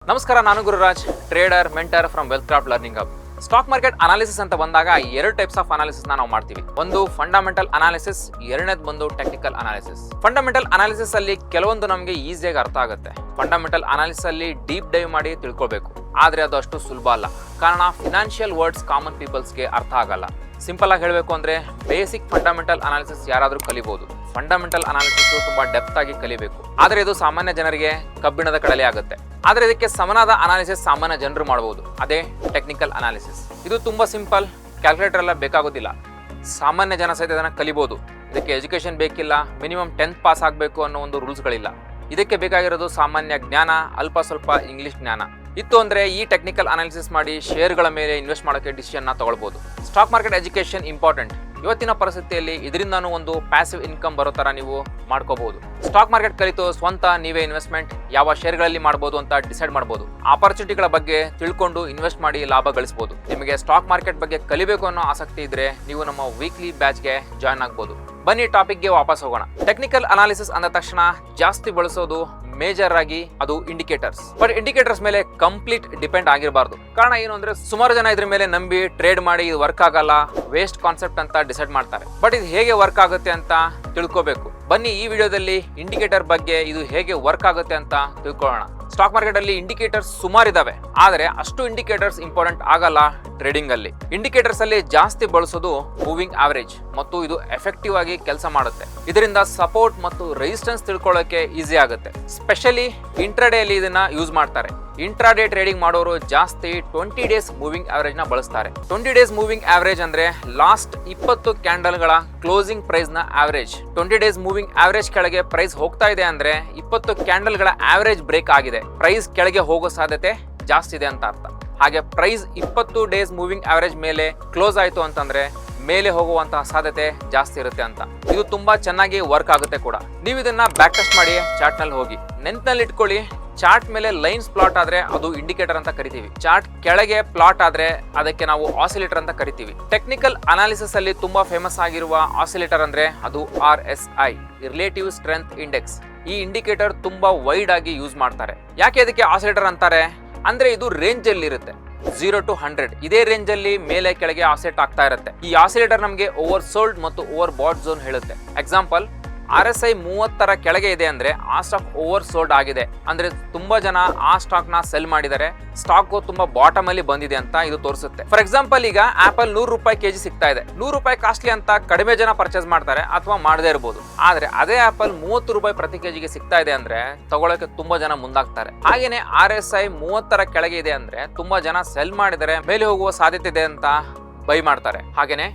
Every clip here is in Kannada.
ನಮಸ್ಕಾರ, ನಾನು Gururaj, trader mentor from wealth craft learning hub. Stock market analysis ಅಂತ ಬಂದಾಗ ಎರಡು ಟೈಪ್ಸ್ ಆಫ್ ಅನಾಲಿಸಿಸ್ ನಾವು ಮಾಡ್ತೀವಿ. ಒಂದು ಫಂಡಮೆಂಟಲ್ ಅನಾಲಿಸಿಸ್, ಎರಡನೇದು ಬಂದು ಟೆಕ್ನಿಕಲ್ ಅನಾಲಿಸಿಸ್. ಫಂಡಮೆಂಟಲ್ ಅನಾಲಿಸಿಸ್ ಅಲ್ಲಿ ಕೆಲವೊಂದು ನಮಗೆ ಈಸಿಯಾಗಿ ಅರ್ಥ ಆಗುತ್ತೆ. ಫಂಡಮೆಂಟಲ್ ಅನಾಲಿಸಿಸ್ ಅಲ್ಲಿ ಡೀಪ್ ಡೈವ್ ಮಾಡಿ ತಿಳ್ಕೊಬೇಕು, ಆದ್ರೆ ಅದು ಅಷ್ಟು ಸುಲಭ ಅಲ್ಲ. ಕಾರಣ ಫಿನಾನ್ಷಿಯಲ್ ವರ್ಡ್ಸ್ ಕಾಮನ್ ಪೀಪಲ್ಸ್ಗೆ ಅರ್ಥ ಆಗಲ್ಲ. ಸಿಂಪಲ್ ಆಗಿ ಹೇಳಬೇಕು ಅಂದ್ರೆ ಬೇಸಿಕ್ ಫಂಡಮೆಂಟಲ್ ಅನಾಲಿಸಿಸ್ ಯಾರಾದ್ರೂ ಕಲಿಬಹುದು. ಫಂಡಮೆಂಟಲ್ ಅನಾಲಿಸಿಸ್ ತುಂಬಾ ಡೆಪ್ತ್ ಆಗಿ ಕಲಿಬೇಕು, ಆದ್ರೆ ಇದು ಸಾಮಾನ್ಯ ಜನರಿಗೆ ಕಬ್ಬಿಣದ ಕಡಲೆ ಆಗುತ್ತೆ. ಆದ್ರೆ ಇದಕ್ಕೆ ಸಮನಾದ ಅನಾಲಿಸಿಸ್ ಸಾಮಾನ್ಯ ಜನರು ಮಾಡಬಹುದು, ಅದೇ ಟೆಕ್ನಿಕಲ್ ಅನಾಲಿಸಿಸ್. ಇದು ತುಂಬಾ ಸಿಂಪಲ್, ಕ್ಯಾಲ್ಕುಲೇಟರ್ ಎಲ್ಲ ಬೇಕಾಗೋದಿಲ್ಲ, ಸಾಮಾನ್ಯ ಜನ ಸಹಿತ ಇದನ್ನ ಕಲಿಬಹುದು. ಇದಕ್ಕೆ ಎಜುಕೇಶನ್ ಬೇಕಿಲ್ಲ, ಮಿನಿಮಮ್ 10th ಪಾಸ್ ಆಗಬೇಕು ಅನ್ನೋ ಒಂದು ರೂಲ್ಸ್ಗಳಿಲ್ಲ. ಇದಕ್ಕೆ ಬೇಕಾಗಿರೋದು ಸಾಮಾನ್ಯ ಜ್ಞಾನ, ಅಲ್ಪ ಸ್ವಲ್ಪ ಇಂಗ್ಲಿಷ್ ಜ್ಞಾನ ಇತ್ತು ಅಂದ್ರೆ ಈ ಟೆಕ್ನಿಕಲ್ ಅನಾಲಿಸಿಸ್ ಮಾಡಿ ಶೇರ್ಗಳ ಮೇಲೆ ಇನ್ವೆಸ್ಟ್ ಮಾಡೋಕೆ ಡಿಸಿಷನ್ ತಗೊಳ್ಬಹುದು. Stock market education important. ಇವತ್ತಿನ ಪರಿಸ್ಥಿತಿಯಲ್ಲಿ ಇದರಿಂದಾನು ಒಂದು ಪ್ಯಾಸಿವ್ ಇನ್ಕಮ್ ಬರೋ ತರ ನೀವು ಮಾಡ್ಕೋಬಹುದು. ಸ್ಟಾಕ್ ಮಾರ್ಕೆಟ್ ಕಲಿತು ಸ್ವಂತ ನೀವೇ ಇನ್ವೆಸ್ಟ್ಮೆಂಟ್ ಯಾವ ಶೇರ್ಗಳಲ್ಲಿ ಮಾಡಬಹುದು ಅಂತ ಡಿಸೈಡ್ ಮಾಡಬಹುದು. ಆಪರ್ಚುನಿಟಿಗಳ ಬಗ್ಗೆ ತಿಳ್ಕೊಂಡು ಇನ್ವೆಸ್ಟ್ ಮಾಡಿ ಲಾಭ ಗಳಿಸಬಹುದು. ನಿಮಗೆ ಸ್ಟಾಕ್ ಮಾರ್ಕೆಟ್ ಬಗ್ಗೆ ಕಲಿಬೇಕು ಅನ್ನೋ ಆಸಕ್ತಿ ಇದ್ರೆ ನೀವು ನಮ್ಮ ವೀಕ್ಲಿ ಬ್ಯಾಚ್ಗೆ ಜಾಯ್ನ್ ಆಗಬಹುದು. ಬನ್ನಿ ಟಾಪಿಕ್ಗೆ ವಾಪಸ್ ಹೋಗೋಣ. ಟೆಕ್ನಿಕಲ್ ಅನಾಲಿಸಿಸ್ ಅಂದ ತಕ್ಷಣ ಜಾಸ್ತಿ ಬಳಸೋದು ಮೇಜರ್ ಆಗಿ ಅದು ಇಂಡಿಕೇಟರ್ಸ್. ಬಟ್ ಇಂಡಿಕೇಟರ್ಸ್ ಮೇಲೆ ಕಂಪ್ಲೀಟ್ ಡಿಪೆಂಡ್ ಆಗಿರಬಾರ್ದು. ಕಾರಣ ಏನು ಅಂದ್ರೆ ಸುಮಾರು ಜನ ಇದ್ರ ಮೇಲೆ ನಂಬಿ ಟ್ರೇಡ್ ಮಾಡಿ ಇದು ವರ್ಕ್ ಆಗಲ್ಲ, ವೇಸ್ಟ್ ಕಾನ್ಸೆಪ್ಟ್ ಅಂತ ಡಿಸೈಡ್ ಮಾಡ್ತಾರೆ. ಬಟ್ ಇದು ಹೇಗೆ ವರ್ಕ್ ಆಗುತ್ತೆ ಅಂತ ತಿಳ್ಕೋಬೇಕು. ಬನ್ನಿ ಈ ವಿಡಿಯೋದಲ್ಲಿ ಇಂಡಿಕೇಟರ್ ಬಗ್ಗೆ ಇದು ಹೇಗೆ ವರ್ಕ್ ಆಗುತ್ತೆ ಅಂತ ತಿಳ್ಕೊಳ್ಳೋಣ. ಸ್ಟಾಕ್ ಮಾರ್ಕೆಟ್ ಅಲ್ಲಿ ಇಂಡಿಕೇಟರ್ಸ್ ಸುಮಾರು ಇದಾವೆ, ಆದ್ರೆ ಅಷ್ಟು ಇಂಡಿಕೇಟರ್ಸ್ ಇಂಪಾರ್ಟೆಂಟ್ ಆಗಲ್ಲ ಟ್ರೇಡಿಂಗ್ ಅಲ್ಲಿ. ಇಂಡಿಕೇಟರ್ಸ್ ಅಲ್ಲಿ ಜಾಸ್ತಿ ಬಳಸೋದು ಮೂವಿಂಗ್ ಆವರೇಜ್, ಮತ್ತು ಇದು ಎಫೆಕ್ಟಿವ್ ಆಗಿ ಕೆಲಸ ಮಾಡುತ್ತೆ. ಇದರಿಂದ ಸಪೋರ್ಟ್ ಮತ್ತು ರೆಸಿಸ್ಟೆನ್ಸ್ ತಿಳ್ಕೊಳ್ಳೋಕೆ ಈಸಿ ಆಗುತ್ತೆ. ಸ್ಪೆಷಲಿ ಇಂಟ್ರಾಡೇ ಅಲ್ಲಿ ಇದನ್ನ ಯೂಸ್ ಮಾಡ್ತಾರೆ. ಇಂಟ್ರಾಡೇ ಟ್ರೇಡಿಂಗ್ ಮಾಡೋರು ಜಾಸ್ತಿ 20 ಡೇಸ್ ಮೂವಿಂಗ್ ಆವರೇಜ್ ನ ಬಳಸ್ತಾರೆ. 20 ಡೇಸ್ ಮೂವಿಂಗ್ ಆವರೇಜ್ ಅಂದ್ರೆ ಲಾಸ್ಟ್ 20 ಕ್ಯಾಂಡಲ್ ಗಳ ಕ್ಲೋಸಿಂಗ್ ಪ್ರೈಸ್ ನ ಆವರೇಜ್. 20 ಡೇಸ್ ಮೂವಿಂಗ್ ಆವರೇಜ್ ಕೆಳಗೆ ಪ್ರೈಸ್ ಹೋಗ್ತಾ ಇದೆ ಅಂದ್ರೆ 20 ಕ್ಯಾಂಡಲ್ ಗಳ ಆವರೇಜ್ ಬ್ರೇಕ್ ಆಗಿದೆ, ಪ್ರೈಸ್ ಕೆಳಗೆ ಹೋಗೋ ಸಾಧ್ಯತೆ ಜಾಸ್ತಿ ಇದೆ ಅಂತ ಅರ್ಥ. ಹಾಗೆ ಪ್ರೈಸ್ 20 ಡೇಸ್ ಮೂವಿಂಗ್ ಆವರೇಜ್ ಮೇಲೆ ಕ್ಲೋಸ್ ಆಯ್ತು ಅಂತಂದ್ರೆ ಮೇಲೆ ಹೋಗುವಂತಹ ಸಾಧ್ಯತೆ ಜಾಸ್ತಿ ಇರುತ್ತೆ ಅಂತ. ಇದು ತುಂಬಾ ಚೆನ್ನಾಗಿ ವರ್ಕ್ ಆಗುತ್ತೆ ಕೂಡ. ನೀವು ಇದನ್ನ ಬ್ಯಾಕ್ ಟೆಸ್ಟ್ ಮಾಡಿ ಚಾರ್ಟ್ ನಲ್ಲಿ ಹೋಗಿ. ನೆನ್ಪಿನಲ್ಲಿ ಇಟ್ಕೊಳ್ಳಿ, ಚಾರ್ಟ್ ಮೇಲೆ ಲೈನ್ಸ್ ಪ್ಲಾಟ್ ಆದ್ರೆ ಅದು ಇಂಡಿಕೇಟರ್ ಅಂತ ಕರಿತೀವಿ. ಚಾರ್ಟ್ ಕೆಳಗೆ ಪ್ಲಾಟ್ ಆದ್ರೆ ಅದಕ್ಕೆ ನಾವು ಆಸಿಲೇಟರ್ ಅಂತ ಕರಿತೀವಿ. ಟೆಕ್ನಿಕಲ್ ಅನಾಲಿಸಿಸ್ ಅಲ್ಲಿ ತುಂಬಾ ಫೇಮಸ್ ಆಗಿರುವ ಆಸಿಲೇಟರ್ ಅಂದ್ರೆ ಅದು RSI, ರಿಲೇಟಿವ್ ಸ್ಟ್ರೆಂತ್ ಇಂಡೆಕ್ಸ್. ಈ ಇಂಡಿಕೇಟರ್ ತುಂಬಾ ವೈಡ್ ಆಗಿ ಯೂಸ್ ಮಾಡ್ತಾರೆ. ಯಾಕೆ ಇದಕ್ಕೆ ಆಸಿಲೇಟರ್ ಅಂತಾರೆ ಅಂದ್ರೆ ಇದು ರೇಂಜ್ ಅಲ್ಲಿ ಇರುತ್ತೆ, 0 to 100 ಇದೇ ರೇಂಜ್ ಅಲ್ಲಿ ಮೇಲೆ ಕೆಳಗೆ ಆಸಿಲೇಟ್ ಆಗ್ತಾ ಇರುತ್ತೆ. ಈ ಆಸಿಲೇಟರ್ ನಮಗೆ ಓವರ್ ಸೋಲ್ಡ್ ಮತ್ತು ಓವರ್ ಬಾಟ್ ಝೋನ್ ಹೇಳುತ್ತೆ. ಎಕ್ಸಾಂಪಲ್, RSI 30ರ ಕೆಳಗೆ ಇದೆ ಅಂದ್ರೆ ಆ ಸ್ಟಾಕ್ ಓವರ್ ಸೋಲ್ಡ್ ಆಗಿದೆ, ಅಂದ್ರೆ ತುಂಬಾ ಜನ ಆ ಸ್ಟಾಕ್ ನ ಸೆಲ್ ಮಾಡಿದ್ದಾರೆ, ಸ್ಟಾಕ್ ತುಂಬಾ ಬಾಟಮ್ ಅಲ್ಲಿ ಬಂದಿದೆ ಅಂತ ಇದು ತೋರಿಸುತ್ತೆ. ಫಾರ್ ಎಕ್ಸಾಂಪಲ್, ಈಗ ಆಪಲ್ 100 ರೂಪಾಯಿ ಕೆಜಿ ಸಿಗ್ತಾ ಇದೆ. 100 ರೂಪಾಯಿ ಕಾಸ್ಟ್ಲಿ ಅಂತ ಕಡಿಮೆ ಜನ ಪರ್ಚೇಸ್ ಮಾಡ್ತಾರೆ ಅಥವಾ ಮಾಡದೇ ಇರಬಹುದು. ಆದ್ರೆ ಅದೇ ಆಪಲ್ 30 ರೂಪಾಯಿ ಪ್ರತಿ ಕೆಜಿಗೆ ಸಿಗ್ತಾ ಇದೆ ಅಂದ್ರೆ ತಗೊಳ್ಳೋಕೆ ತುಂಬಾ ಜನ ಮುಂದಾಗ್ತಾರೆ. ಹಾಗೇನೆ RSI 30ರ ಕೆಳಗೆ ಇದೆ ಅಂದ್ರೆ ತುಂಬಾ ಜನ ಸೆಲ್ ಮಾಡಿದರೆ ಮೇಲೆ ಹೋಗುವ ಸಾಧ್ಯತೆ ಇದೆ ಅಂತ ಬೈ ಮಾಡ್ತಾರೆ. ಹಾಗೇನೆ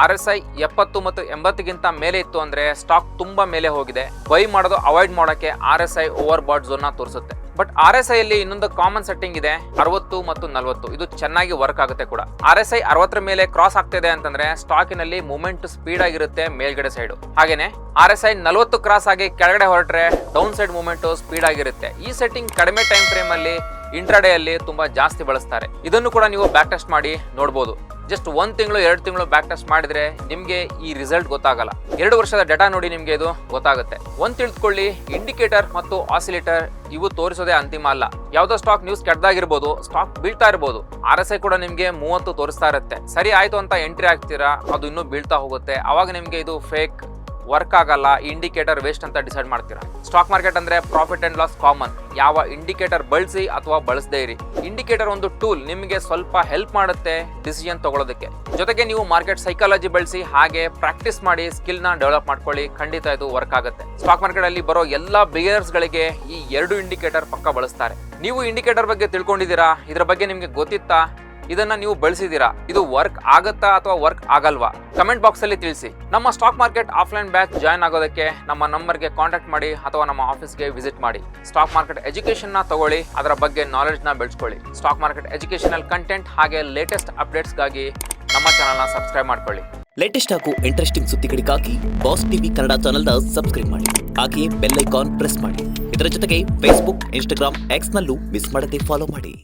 RSI 70 ಮತ್ತು 80ಗಿಂತ ಮೇಲೆ ಇತ್ತು ಅಂದ್ರೆ ಸ್ಟಾಕ್ ತುಂಬಾ ಮೇಲೆ ಹೋಗಿದೆ, ಬೈ ಮಾಡೋದು ಅವಾಯ್ಡ್ ಮಾಡೋಕೆ RSI ಓವರ್ ಬಾಟ್ ಝೋನ್ ನ ತೋರಿಸುತ್ತೆ. ಬಟ್ RSI ಅಲ್ಲಿ ಇನ್ನೊಂದು ಕಾಮನ್ ಸೆಟ್ಟಿಂಗ್ ಇದೆ, 60 ಮತ್ತು 40. ಇದು ಚೆನ್ನಾಗಿ ವರ್ಕ್ ಆಗುತ್ತೆ ಕೂಡ. RSI 60ರ ಮೇಲೆ ಕ್ರಾಸ್ ಆಗ್ತಿದೆ ಅಂತಂದ್ರೆ ಸ್ಟಾಕಿನಲ್ಲಿ ಮೂವ್ಮೆಂಟ್ ಸ್ಪೀಡ್ ಆಗಿರುತ್ತೆ ಮೇಲ್ಗಡೆ ಸೈಡ್. ಹಾಗೇನೆ RSI 40 ಕ್ರಾಸ್ ಆಗಿ ಕೆಳಗಡೆ ಹೊರಟ್ರೆ ಡೌನ್ ಸೈಡ್ ಮೂವ್ಮೆಂಟ್ ಸ್ಪೀಡ್ ಆಗಿರುತ್ತೆ. ಈ ಸೆಟ್ಟಿಂಗ್ ಕಡಿಮೆ ಟೈಮ್ ಫ್ರೇಮ್ ಅಲ್ಲಿ ಇಂಟ್ರಾಡೇ ಅಲ್ಲಿ ತುಂಬಾ ಜಾಸ್ತಿ ಬಳಸ್ತಾರೆ. ಇದನ್ನು ಕೂಡ ನೀವು ಬ್ಯಾಕ್ ಟೆಸ್ಟ್ ಮಾಡಿ ನೋಡಬಹುದು. ಜಸ್ಟ್ 1 ತಿಂಗಳು 2 ತಿಂಗಳು ಬ್ಯಾಕ್ ಟೆಸ್ಟ್ ಮಾಡಿದ್ರೆ ನಿಮ್ಗೆ ಈ ರಿಸಲ್ಟ್ ಗೊತ್ತಾಗಲ್ಲ. 2 ವರ್ಷದ ಡೇಟಾ ನೋಡಿ ನಿಮ್ಗೆ ಇದು ಗೊತ್ತಾಗುತ್ತೆ. ಒಂದ್ ತಿಳಿದುಕೊಳ್ಳಿ, ಇಂಡಿಕೇಟರ್ ಮತ್ತು ಆಸಿಲೇಟರ್ ಇವು ತೋರಿಸೋದೇ ಅಂತಿಮ ಅಲ್ಲ. ಯಾವ್ದೋ ಸ್ಟಾಕ್ ನ್ಯೂಸ್ ಕೆಟ್ಟದಾಗಿರ್ಬೋದು, ಸ್ಟಾಕ್ ಬೀಳ್ತಾ ಇರ್ಬೋದು, RSI ಕೂಡ ನಿಮ್ಗೆ 30 ತೋರಿಸ್ತಾ ಇರುತ್ತೆ. ಸರಿ ಆಯ್ತು ಅಂತ ಎಂಟ್ರಿ ಆಗ್ತೀರಾ, ಅದು ಇನ್ನೂ ಬೀಳ್ತಾ ಹೋಗುತ್ತೆ. ಅವಾಗ ನಿಮ್ಗೆ ಇದು ಫೇಕ್, ವರ್ಕ್ ಆಗಲ್ಲ, ಇಂಡಿಕೇಟರ್ ವೇಸ್ಟ್ ಅಂತ ಡಿಸೈಡ್ ಮಾಡ್ತೀರಾ. ಸ್ಟಾಕ್ ಮಾರ್ಕೆಟ್ ಅಂದ್ರೆ ಪ್ರಾಫಿಟ್ ಅಂಡ್ ಲಾಸ್ ಕಾಮನ್. ಯಾವ ಇಂಡಿಕೇಟರ್ ಬಳಸಿ ಅಥವಾ ಬಳಸದೇ ಇರಿ. ಇಂಡಿಕೇಟರ್ ಒಂದು ಟೂಲ್, ನಿಮಗೆ ಸ್ವಲ್ಪ ಹೆಲ್ಪ್ ಮಾಡುತ್ತೆ ಡಿಸಿಷನ್ ತಗೊಳ್ಳೋದಕ್ಕೆ. ಜೊತೆಗೆ ನೀವು ಮಾರ್ಕೆಟ್ ಸೈಕಾಲಜಿ ಬಳಸಿ ಹಾಗೆ ಪ್ರಾಕ್ಟೀಸ್ ಮಾಡಿ ಸ್ಕಿಲ್ ನ ಡೆವಲಪ್ ಮಾಡ್ಕೊಳ್ಳಿ, ಖಂಡಿತ ಇದು ವರ್ಕ್ ಆಗುತ್ತೆ. ಸ್ಟಾಕ್ ಮಾರ್ಕೆಟ್ ಅಲ್ಲಿ ಬರೋ ಎಲ್ಲಾ ಬಿಗಿನರ್ಸ್ ಗಳಿಗೆ ಈ 2 ಇಂಡಿಕೇಟರ್ ಪಕ್ಕ ಬಳಸ್ತಾರೆ. ನೀವು ಇಂಡಿಕೇಟರ್ ಬಗ್ಗೆ ತಿಳ್ಕೊಂಡಿದ್ದೀರಾ? ಇದ್ರ ಬಗ್ಗೆ ನಿಮ್ಗೆ ಗೊತ್ತಿತ್ತಾ? ಇದನ್ನ ನೀವು ಬಳಸಿದೀರಾ? ಇದು ವರ್ಕ್ ಆಗತ್ತಾ ಅಥವಾ ವರ್ಕ್ ಆಗಲ್ವಾ? ಕಮೆಂಟ್ ಬಾಕ್ಸ್ ಅಲ್ಲಿ ತಿಳಿಸಿ. ನಮ್ಮ stock market offline batch join ಆಗೋದಕ್ಕೆ ನಮ್ಮ ನಂಬರ್ಗೆ ಕಾಂಟ್ಯಾಕ್ಟ್ ಮಾಡಿ ಅಥವಾ ನಮ್ಮ ಆಫೀಸ್ಗೆ ವಿಸಿಟ್ ಮಾಡಿ. ಸ್ಟಾಕ್ ಮಾರ್ಕೆಟ್ ಎಜುಕೇಶನ್ ನ ತಗೊಳ್ಳಿ, ಅದರ ಬಗ್ಗೆ ನಾಲೆಡ್ಜ್ ನ ಬೆಳೆಸ್ಕೊಳ್ಳಿ. ಸ್ಟಾಕ್ ಮಾರ್ಕೆಟ್ ಎಜುಕೇಶನಲ್ ಕಂಟೆಂಟ್ ಹಾಗೆ ಲೇಟೆಸ್ಟ್ ಅಪ್ಡೇಟ್ಸ್ ಗಾಗಿ ನಮ್ಮ ಚಾನಲ್ ನ ಸಬ್ಸ್ಕ್ರೈಬ್ ಮಾಡ್ಕೊಳ್ಳಿ. ಲೇಟೆಸ್ಟ್ ಹಾಗೂ ಇಂಟ್ರೆಸ್ಟಿಂಗ್ ಸುದ್ದಿಗಳಿಗಾಗಿ ಬಾಸ್ ಟಿವಿ ಕನ್ನಡ ಚಾನೆಲ್ ನ ಸಬ್ಸ್ಕ್ರೈಬ್ ಮಾಡಿ. ಹಾಗೆಯೇ ಬೆಲ್ ಐಕಾನ್ ಪ್ರೆಸ್ ಮಾಡಿ. ಇದರ ಜೊತೆಗೆ ಫೇಸ್ಬುಕ್, ಇನ್ಸ್ಟಾಗ್ರಾಮ್, ಎಕ್ಸ್ ನಲ್ಲೂ ಮಿಸ್ ಮಾಡದೆ ಫಾಲೋ ಮಾಡಿ.